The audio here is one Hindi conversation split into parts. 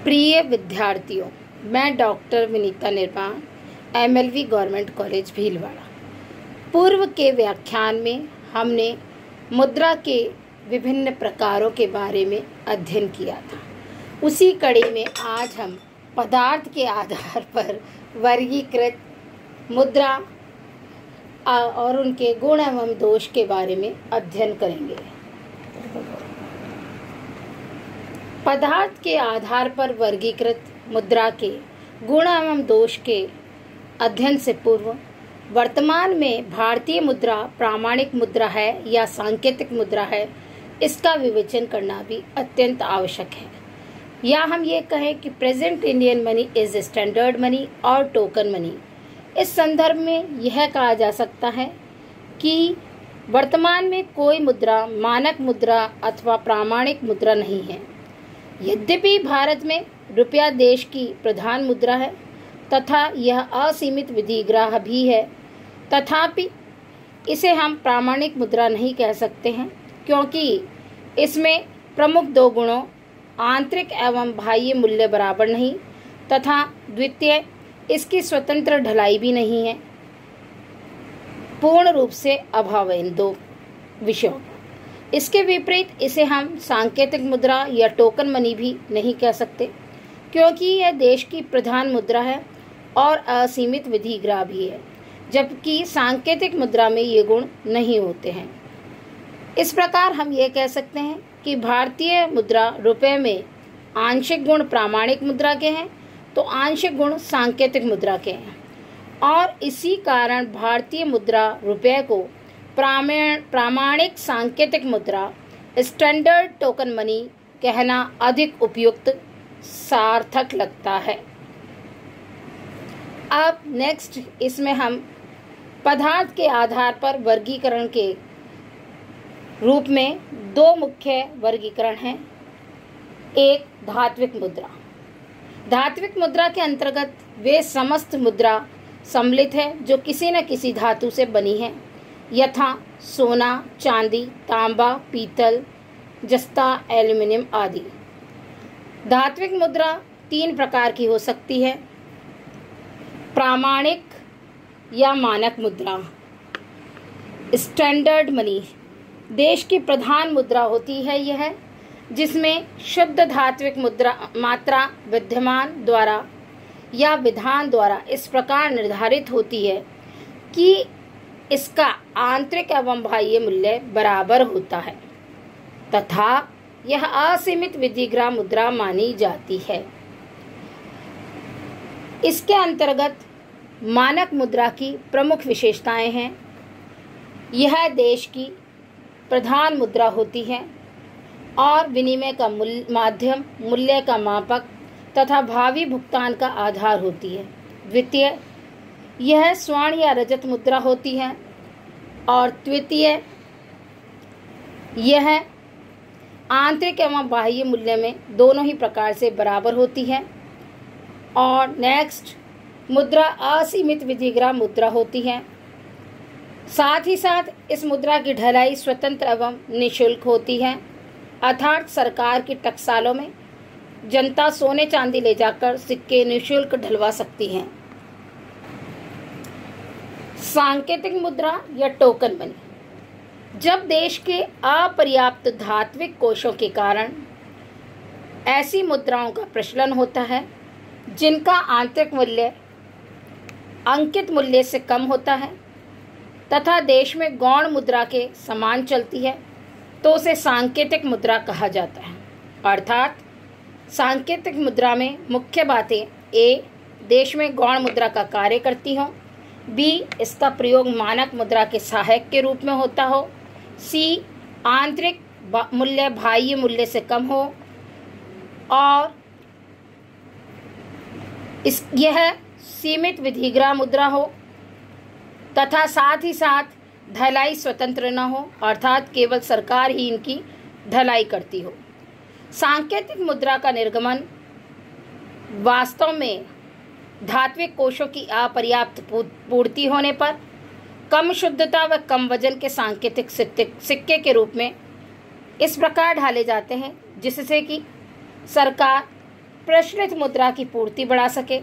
प्रिय विद्यार्थियों, मैं डॉक्टर विनीता निर्माण, MLV गवर्नमेंट कॉलेज भीलवाड़ा। पूर्व के व्याख्यान में हमने मुद्रा के विभिन्न प्रकारों के बारे में अध्ययन किया था। उसी कड़ी में आज हम पदार्थ के आधार पर वर्गीकृत मुद्रा और उनके गुण एवं दोष के बारे में अध्ययन करेंगे। पदार्थ के आधार पर वर्गीकृत मुद्रा के गुण एवं दोष के अध्ययन से पूर्व वर्तमान में भारतीय मुद्रा प्रामाणिक मुद्रा है या सांकेतिक मुद्रा है, इसका विवेचन करना भी अत्यंत आवश्यक है। या हम ये कहें कि present Indian money is standard money और टोकन मनी। इस संदर्भ में यह कहा जा सकता है कि वर्तमान में कोई मुद्रा मानक मुद्रा अथवा प्रामाणिक मुद्रा नहीं है। यद्यपि भारत में रुपया देश की प्रधान मुद्रा है तथा यह असीमित विधिग्राह्य भी है, तथापि इसे हम प्रामाणिक मुद्रा नहीं कह सकते हैं, क्योंकि इसमें प्रमुख दो गुणों आंतरिक एवं बाह्य मूल्य बराबर नहीं तथा द्वितीय इसकी स्वतंत्र ढलाई भी नहीं है, पूर्ण रूप से अभाव है इन दो विषयों। इसके विपरीत इसे हम सांकेतिक मुद्रा या टोकन मनी भी नहीं कह सकते, क्योंकि यह देश की प्रधान मुद्रा है और असीमित विधिग्राह्य भी है, जबकि सांकेतिक मुद्रा में ये गुण नहीं होते हैं। इस प्रकार हम ये कह सकते हैं कि भारतीय मुद्रा रुपए में आंशिक गुण प्रामाणिक मुद्रा के हैं तो आंशिक गुण सांकेतिक मुद्रा के हैं, और इसी कारण भारतीय मुद्रा रुपये को प्रामाणिक सांकेतिक मुद्रा स्टैंडर्ड टोकन मनी कहना अधिक उपयुक्त सार्थक लगता है। अब नेक्स्ट इसमें हम पदार्थ के आधार पर वर्गीकरण के रूप में दो मुख्य वर्गीकरण हैं। एक धात्विक मुद्रा। धात्विक मुद्रा के अंतर्गत वे समस्त मुद्रा सम्मिलित है जो किसी न किसी धातु से बनी है, यथा सोना, चांदी, तांबा, पीतल, जस्ता, एल्युमिनियम आदि। धात्विक मुद्रा तीन प्रकार की हो सकती है। प्रामाणिक या मानक मुद्रा, स्टैंडर्ड मनी देश की प्रधान मुद्रा होती है, यह जिसमें शुद्ध धात्विक मुद्रा मात्रा विद्यमान द्वारा या विधान द्वारा इस प्रकार निर्धारित होती है कि इसका आंतरिक एवं बाह्य मूल्य बराबर होता है तथा यह असीमित विधिग्राह्य मुद्रा मानी जाती है। इसके अंतर्गत मानक मुद्रा की प्रमुख विशेषताएं हैं। यह देश की प्रधान मुद्रा होती है और विनिमय का माध्यम, मूल्य का मापक तथा भावी भुगतान का आधार होती है। द्वितीय, यह स्वर्ण या रजत मुद्रा होती है, और तृतीय, यह आंतरिक एवं बाह्य मूल्य में दोनों ही प्रकार से बराबर होती है। और नेक्स्ट, मुद्रा असीमित विधिग्राह्य मुद्रा होती है। साथ ही साथ इस मुद्रा की ढलाई स्वतंत्र एवं निःशुल्क होती है, अर्थात सरकार की टकसालों में जनता सोने चांदी ले जाकर सिक्के निःशुल्क ढलवा सकती है। सांकेतिक मुद्रा या टोकन मनी। जब देश के अपर्याप्त धात्विक कोषों के कारण ऐसी मुद्राओं का प्रचलन होता है जिनका आंतरिक मूल्य अंकित मूल्य से कम होता है तथा देश में गौण मुद्रा के समान चलती है, तो उसे सांकेतिक मुद्रा कहा जाता है। अर्थात सांकेतिक मुद्रा में मुख्य बातें ए, देश में गौण मुद्रा का कार्य करती हो, बी, इसका प्रयोग मानक मुद्रा के सहायक के रूप में होता हो, सी, आंतरिक मूल्य बाह्य मूल्य से कम हो, और यह सीमित विधिग्राह्य मुद्रा हो तथा साथ ही साथ ढलाई स्वतंत्र न हो, अर्थात केवल सरकार ही इनकी ढलाई करती हो। सांकेतिक मुद्रा का निर्गमन वास्तव में धात्विक कोषों की अपर्याप्त पूर्ति होने पर कम शुद्धता व कम वजन के सांकेतिक सिक्के के रूप में इस प्रकार ढाले जाते हैं जिससे कि सरकार प्रचलित मुद्रा की पूर्ति बढ़ा सके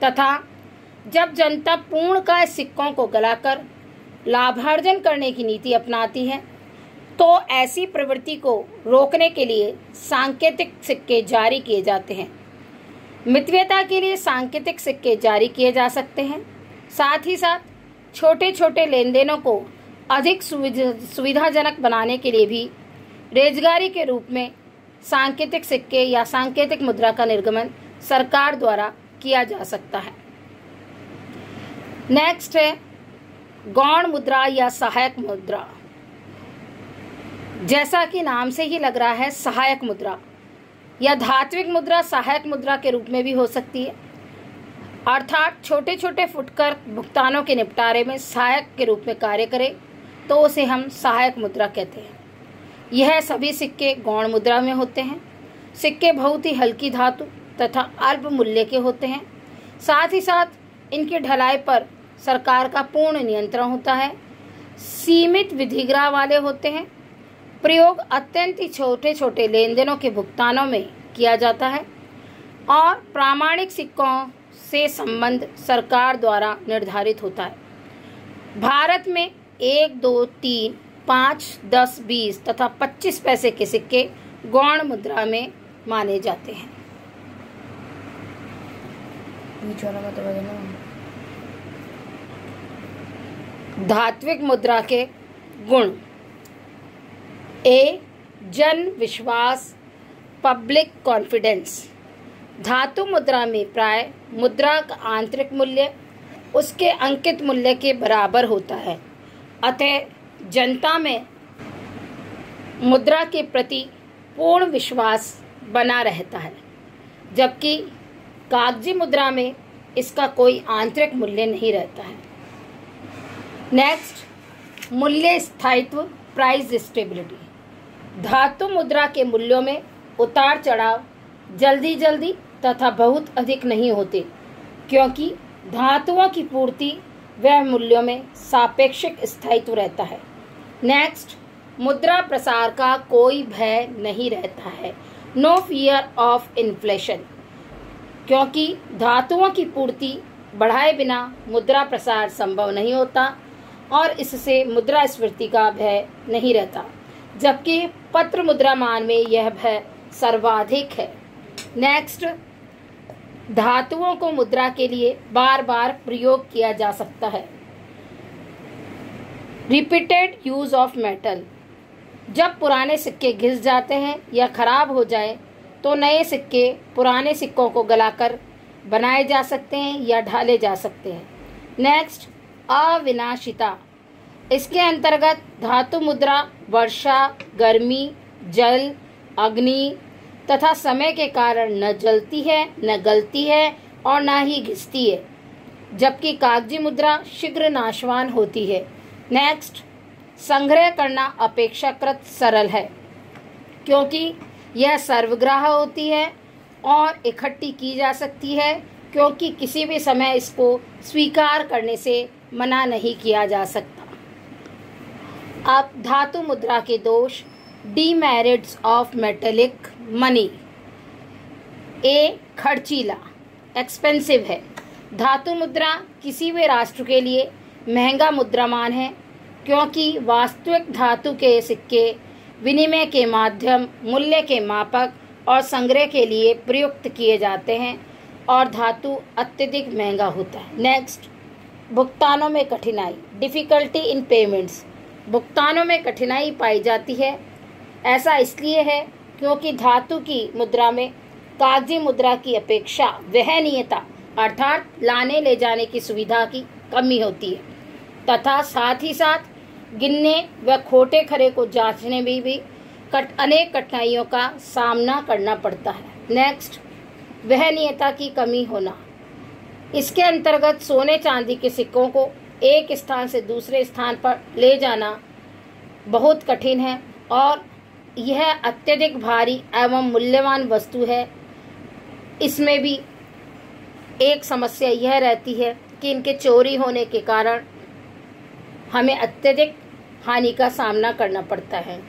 तथा जब जनता पूर्णकाय सिक्कों को गलाकर लाभार्जन करने की नीति अपनाती है तो ऐसी प्रवृत्ति को रोकने के लिए सांकेतिक सिक्के जारी किए जाते हैं। मितव्ययता के लिए सांकेतिक सिक्के जारी किए जा सकते हैं। साथ ही साथ छोटे छोटे लेन देनों को अधिक सुविधाजनक बनाने के लिए भी रेजगारी के रूप में सांकेतिक सिक्के या सांकेतिक मुद्रा का निर्गमन सरकार द्वारा किया जा सकता है। नेक्स्ट है गौण मुद्रा या सहायक मुद्रा। जैसा कि नाम से ही लग रहा है, सहायक मुद्रा या धात्विक मुद्रा सहायक मुद्रा के रूप में भी हो सकती है, अर्थात छोटे छोटे फुटकर भुगतानों के निपटारे में सहायक के रूप में कार्य करे तो उसे हम सहायक मुद्रा कहते हैं। यह सभी सिक्के गौण मुद्रा में होते हैं। सिक्के बहुत ही हल्की धातु तथा अल्प मूल्य के होते हैं। साथ ही साथ इनकी ढलाई पर सरकार का पूर्ण नियंत्रण होता है। सीमित विधिग्रह वाले होते हैं। प्रयोग अत्यंत ही छोटे छोटे लेन देनों के भुगतानों में किया जाता है और प्रामाणिक सिक्कों से संबंध सरकार द्वारा निर्धारित होता है। भारत में 1, 2, 3, 5, 10, 20 तथा 25 पैसे के सिक्के गौण मुद्रा में माने जाते हैं। धात्विक मुद्रा के गुण। ए, जन विश्वास, पब्लिक कॉन्फिडेंस। धातु मुद्रा में प्राय मुद्रा का आंतरिक मूल्य उसके अंकित मूल्य के बराबर होता है, अतः जनता में मुद्रा के प्रति पूर्ण विश्वास बना रहता है, जबकि कागजी मुद्रा में इसका कोई आंतरिक मूल्य नहीं रहता है। नेक्स्ट, मूल्य स्थायित्व, प्राइस स्टेबिलिटी। धातु मुद्रा के मूल्यों में उतार चढ़ाव जल्दी जल्दी तथा बहुत अधिक नहीं होते, क्योंकि धातुओं की पूर्ति व मूल्यों में सापेक्षिक स्थायित्व रहता है। नेक्स्ट, मुद्रा प्रसार का कोई भय नहीं रहता है, नो फियर ऑफ इन्फ्लेशन, क्योंकि धातुओं की पूर्ति बढ़ाए बिना मुद्रा प्रसार संभव नहीं होता और इससे मुद्रास्फीति का भय नहीं रहता, जबकि पत्र मुद्रामान में यह भय सर्वाधिक है। नेक्स्ट, धातुओं को मुद्रा के लिए बार बार प्रयोग किया जा सकता है। Repeated use of metal. जब पुराने सिक्के घिस जाते हैं या खराब हो जाए तो नए सिक्के पुराने सिक्कों को गलाकर बनाए जा सकते हैं या ढाले जा सकते हैं। नेक्स्ट, अविनाशिता। इसके अंतर्गत धातु मुद्रा वर्षा, गर्मी, जल, अग्नि तथा समय के कारण न जलती है, न गलती है और न ही घिसती है, जबकि कागजी मुद्रा शीघ्र नाशवान होती है। नेक्स्ट, संग्रह करना अपेक्षाकृत सरल है, क्योंकि यह सर्वग्राह्य होती है और इकट्ठी की जा सकती है, क्योंकि किसी भी समय इसको स्वीकार करने से मना नहीं किया जा सकता। अब धातु मुद्रा के दोष। Demerits of metallic money. A, खर्चीला, एक्सपेंसिव है। धातु मुद्रा किसी भी राष्ट्र के लिए महंगा मुद्रामान है, क्योंकि वास्तविक धातु के सिक्के विनिमय के माध्यम, मूल्य के मापक और संग्रह के लिए प्रयुक्त किए जाते हैं और धातु अत्यधिक महंगा होता है। नेक्स्ट, भुगतानों में कठिनाई। Difficulty in payments. भुगतानों में कठिनाई पाई जाती है। ऐसा इसलिए है क्योंकि धातु की मुद्रा में कागजी मुद्रा की अपेक्षा वहनीयता अर्थात लाने ले जाने की सुविधा की कमी होती है तथा साथ ही साथ गिनने व खोटे खरे को जांचने में भी अनेक कठिनाइयों का सामना करना पड़ता है। नेक्स्ट, वहनीयता की कमी होना। इसके अंतर्गत सोने चांदी के सिक्कों को एक स्थान से दूसरे स्थान पर ले जाना बहुत कठिन है और यह अत्यधिक भारी एवं मूल्यवान वस्तु है। इसमें भी एक समस्या यह रहती है कि इनके चोरी होने के कारण हमें अत्यधिक हानि का सामना करना पड़ता है।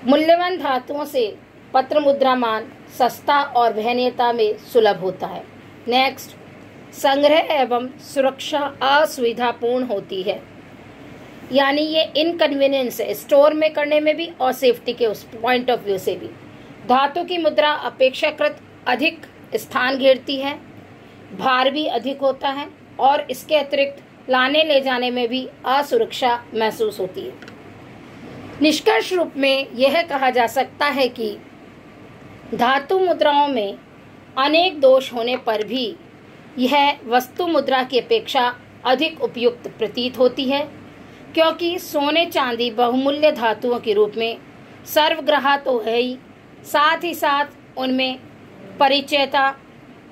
मूल्यवान धातुओं से पत्र मुद्रामान सस्ता और वहनीयता में सुलभ होता है। नेक्स्ट, संग्रह एवं सुरक्षा असुविधापूर्ण होती है, यानी ये इनकन्वीनियंस है स्टोर में करने में भी और सेफ्टी के उस पॉइंट ऑफ व्यू से भी। धातु की मुद्रा अपेक्षाकृत अधिक स्थान घेरती है, भार भी अधिक होता है और इसके अतिरिक्त लाने ले जाने में भी असुरक्षा महसूस होती है। निष्कर्ष रूप में यह कहा जा सकता है कि धातु मुद्राओं में अनेक दोष होने पर भी यह वस्तु मुद्रा की अपेक्षा अधिक उपयुक्त प्रतीत होती है, क्योंकि सोने चांदी बहुमूल्य धातुओं के रूप में सर्वग्राह्य तो है ही, साथ ही साथ उनमें परिचयता,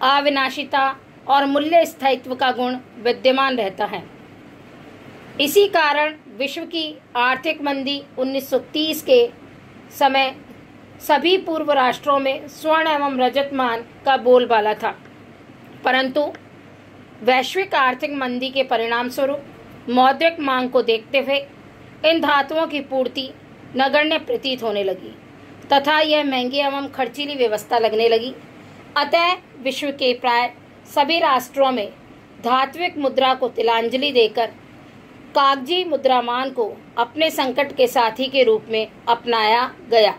अविनाशिता और मूल्य स्थायित्व का गुण विद्यमान रहता है। इसी कारण विश्व की आर्थिक मंदी 1930 के समय सभी पूर्व राष्ट्रों में स्वर्ण एवं रजत मान का बोलबाला था, परंतु वैश्विक आर्थिक मंदी के परिणाम स्वरूप मौद्रिक मांग को देखते हुए इन धातुओं की पूर्ति नगण्य प्रतीत होने लगी तथा यह महंगी एवं खर्चीली व्यवस्था लगने लगी। अतः विश्व के प्राय सभी राष्ट्रों में धात्विक मुद्रा को तिलांजलि देकर कागजी मुद्रामान को अपने संकट के साथी के रूप में अपनाया गया।